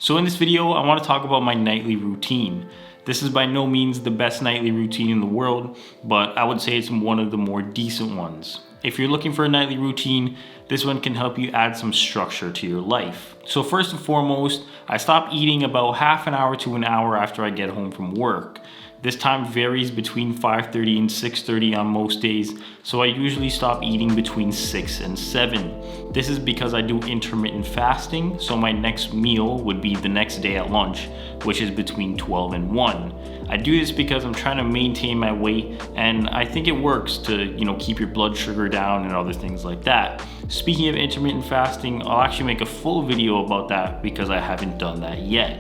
So in this video, I want to talk about my nightly routine. This is by no means the best nightly routine in the world, but I would say it's one of the more decent ones. If you're looking for a nightly routine, this one can help you add some structure to your life. So first and foremost, I stop eating about half an hour to an hour after I get home from work. This time varies between 5:30 and 6:30 on most days, so I usually stop eating between 6 and 7. This is because I do intermittent fasting, so my next meal would be the next day at lunch, which is between 12 and 1. I do this because I'm trying to maintain my weight, and I think it works to, keep your blood sugar down and other things like that. Speaking of intermittent fasting, I'll actually make a full video about that because I haven't done that yet.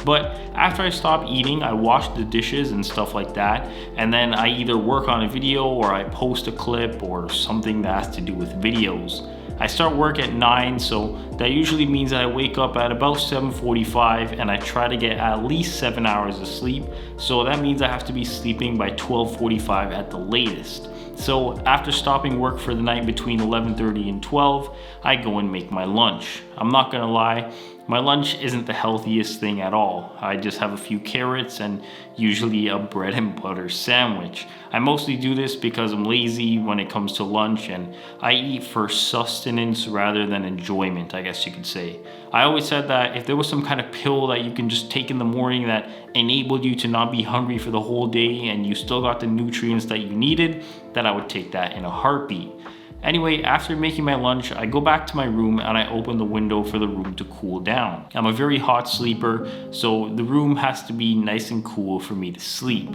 But after I stop eating, I wash the dishes and stuff like that, and then I either work on a video or I post a clip or something that has to do with videos. I start work at 9, so that usually means that I wake up at about 7:45 and I try to get at least 7 hours of sleep, so that means I have to be sleeping by 12:45 at the latest. So after stopping work for the night between 11:30 and 12, I go and make my lunch. I'm not gonna lie, my lunch isn't the healthiest thing at all. I just have a few carrots and usually a bread and butter sandwich. I mostly do this because I'm lazy when it comes to lunch, and I eat for sustenance rather than enjoyment, I guess you could say. I always said that if there was some kind of pill that you can just take in the morning that enabled you to not be hungry for the whole day and you still got the nutrients that you needed, that I would take that in a heartbeat. Anyway, after making my lunch, I go back to my room and I open the window for the room to cool down. I'm a very hot sleeper, so the room has to be nice and cool for me to sleep.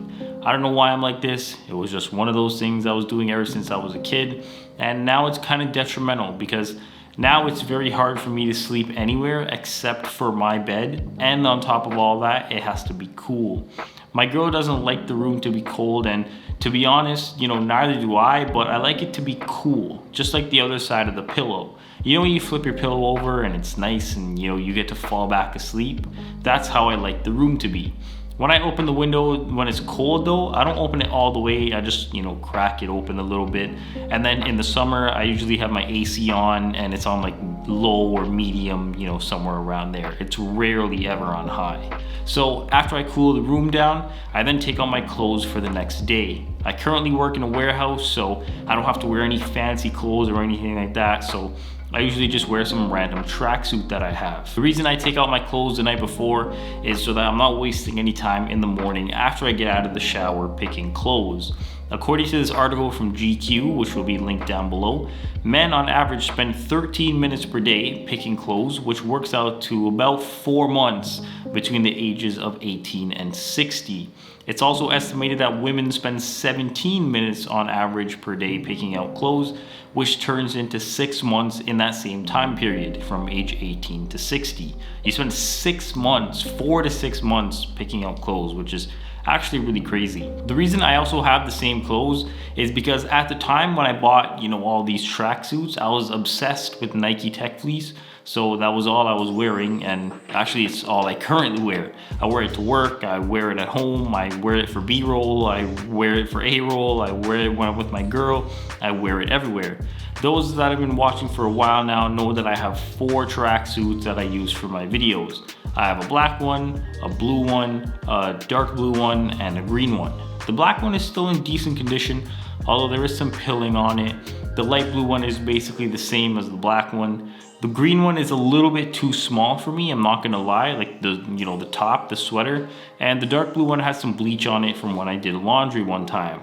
I don't know why I'm like this. It was just one of those things I was doing ever since I was a kid, and now it's kind of detrimental because now it's very hard for me to sleep anywhere except for my bed, and on top of all that, it has to be cool. My girl doesn't like the room to be cold, and to be honest, neither do I, but I like it to be cool, just like the other side of the pillow. When you flip your pillow over and it's nice and you get to fall back asleep? That's how I like the room to be. When I open the window when it's cold though, I don't open it all the way. I just, crack it open a little bit. And then in the summer, I usually have my AC on and it's on like low or medium, somewhere around there. It's rarely ever on high. So after I cool the room down, I then take on my clothes for the next day. I currently work in a warehouse, so I don't have to wear any fancy clothes or anything like that. So I usually just wear some random tracksuit that I have. The reason I take out my clothes the night before is so that I'm not wasting any time in the morning after I get out of the shower picking clothes. According to this article from GQ, which will be linked down below, men on average spend 13 minutes per day picking clothes, which works out to about 4 months between the ages of 18 and 60. It's also estimated that women spend 17 minutes on average per day picking out clothes, which turns into 6 months in that same time period from age 18 to 60. You spend 6 months, 4 to 6 months picking out clothes, which is actually really crazy. The reason I also have the same clothes is because at the time when I bought, all these tracksuits, I was obsessed with Nike Tech Fleece. So that was all I was wearing, and actually it's all I currently wear. I wear it to work, I wear it at home, I wear it for B-roll, I wear it for A-roll, I wear it when I'm with my girl, I wear it everywhere. Those that have been watching for a while now know that I have 4 tracksuits that I use for my videos. I have a black one, a blue one, a dark blue one, and a green one. The black one is still in decent condition, although there is some pilling on it. The light blue one is basically the same as the black one. The green one is a little bit too small for me, I'm not gonna lie, like the top, the sweater. And the dark blue one has some bleach on it from when I did laundry one time.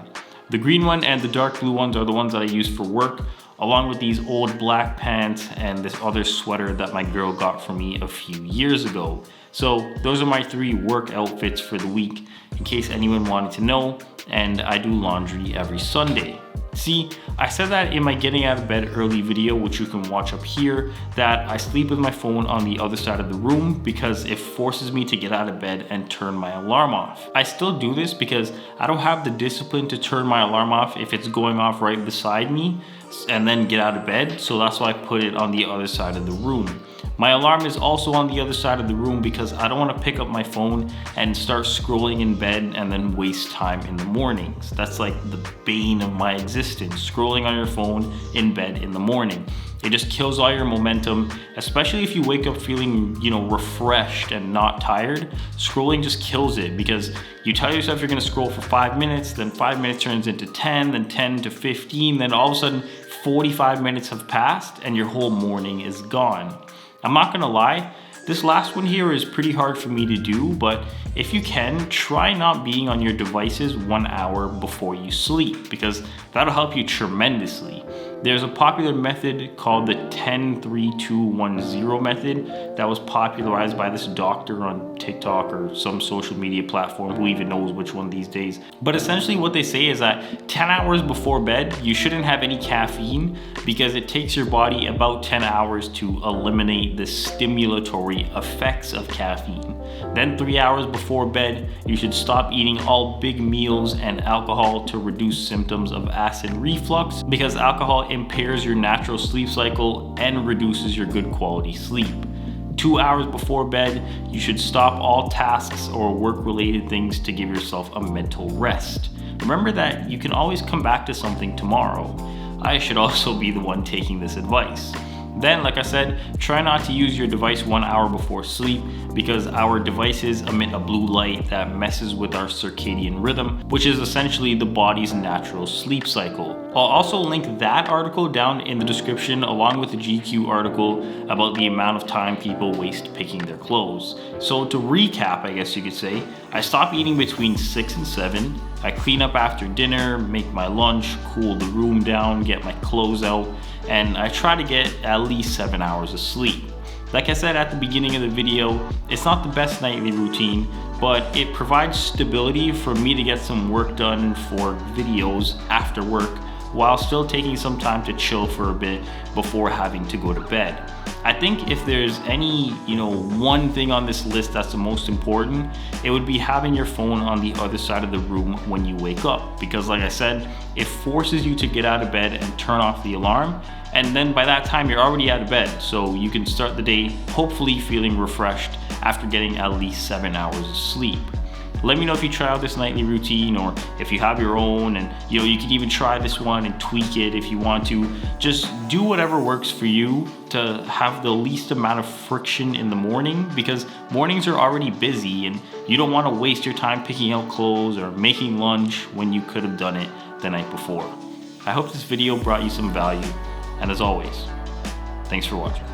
The green one and the dark blue ones are the ones that I use for work, along with these old black pants and this other sweater that my girl got for me a few years ago. So those are my 3 work outfits for the week, in case anyone wanted to know, and I do laundry every Sunday. See, I said that in my getting out of bed early video, which you can watch up here, that I sleep with my phone on the other side of the room because it forces me to get out of bed and turn my alarm off. I still do this because I don't have the discipline to turn my alarm off if it's going off right beside me and then get out of bed, so that's why I put it on the other side of the room. My alarm is also on the other side of the room because I don't want to pick up my phone and start scrolling in bed and then waste time in the mornings. That's like the bane of my existence, scrolling on your phone in bed in the morning. It just kills all your momentum, especially if you wake up feeling, refreshed and not tired. Scrolling just kills it because you tell yourself you're gonna scroll for 5 minutes, then 5 minutes turns into 10, then 10 to 15, then all of a sudden 45 minutes have passed and your whole morning is gone. I'm not gonna lie, this last one here is pretty hard for me to do, but if you can, try not being on your devices 1 hour before you sleep because that'll help you tremendously. There's a popular method called the 10-3-2-1-0 method that was popularized by this doctor on TikTok or some social media platform, who even knows which one these days. But essentially what they say is that 10 hours before bed, you shouldn't have any caffeine because it takes your body about 10 hours to eliminate the stimulatory effects of caffeine. Then 3 hours before bed, you should stop eating all big meals and alcohol to reduce symptoms of acid reflux because alcohol impairs your natural sleep cycle and reduces your good quality sleep. 2 hours before bed, you should stop all tasks or work-related things to give yourself a mental rest. Remember that you can always come back to something tomorrow. I should also be the one taking this advice. Then, like I said, try not to use your device 1 hour before sleep because our devices emit a blue light that messes with our circadian rhythm, which is essentially the body's natural sleep cycle. I'll also link that article down in the description along with the GQ article about the amount of time people waste picking their clothes. So to recap, I guess you could say, I stop eating between 6 and 7. I clean up after dinner, make my lunch, cool the room down, get my clothes out, and I try to get at least 7 hours of sleep. Like I said at the beginning of the video, it's not the best nightly routine, but it provides stability for me to get some work done for videos after work while still taking some time to chill for a bit before having to go to bed. I think if there's any, one thing on this list that's the most important, it would be having your phone on the other side of the room when you wake up. Because like I said, it forces you to get out of bed and turn off the alarm. And then by that time, you're already out of bed. So you can start the day hopefully feeling refreshed after getting at least 7 hours of sleep. Let me know if you try out this nightly routine or if you have your own, and you can even try this one and tweak it if you want to. Just do whatever works for you to have the least amount of friction in the morning because mornings are already busy and you don't want to waste your time picking out clothes or making lunch when you could have done it the night before. I hope this video brought you some value, and as always, thanks for watching.